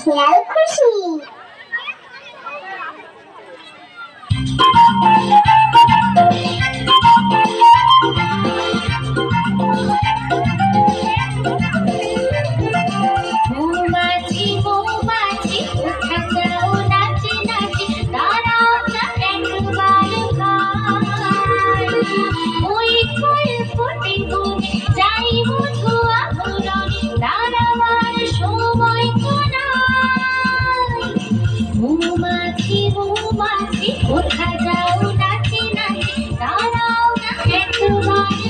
খেয়াল খুশি। মৌমাছি মৌমাছি কোথা যাও নাচি নাচি দাঁড়াও না একবার ভাই। ওই ফুল ফুটে গুনে যাই মধু আহরণে দাঁড়াবার সময় তো নাই। মৌমাছি মৌমাছি কোথা যাও নাচি নাচি দাঁড়াও না একবার ভাই।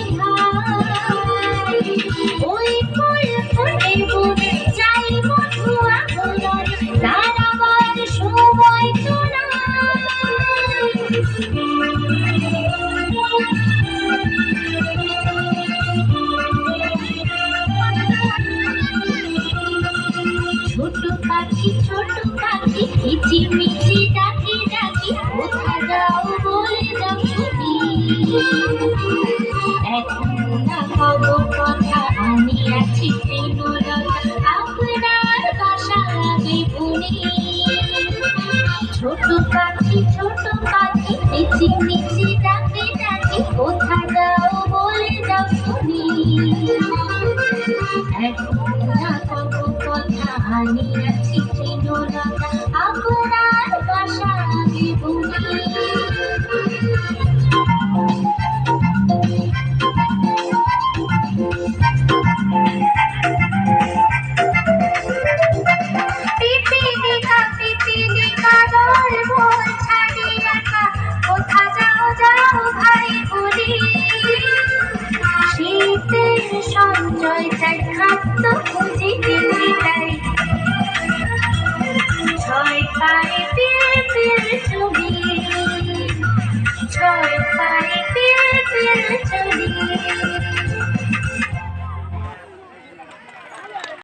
ওই ফুল ফুটে গুনে যাই মধু আহরণে দাঁড়াবার সময় তো নাই। ছোট পাখি কিচিমিচি ডাকি ডাকি কোথা যাও বলে যাও শুনি। এখন না খবর কথা আমি আছি প্রেমলতা আপনার বাসা আমি বুনি। ছোট পাখি কিচিমিচি ডাকি ডাকি কোথা যাও বলে যাও শুনি। এখন না খবর কথা আমি আছি প্রেমলতা আপনার বাসা আমি বুনি। পিপিলিকা দল বল ছাড়ি একা কোথা যাও যাও ভাই বলি। শীতের সঞ্চয় চাই খাদ্য খুঁজি তাই ছয় পায়ে পিপিল ছবি। ছয় পায়ে পিপিল ছবি।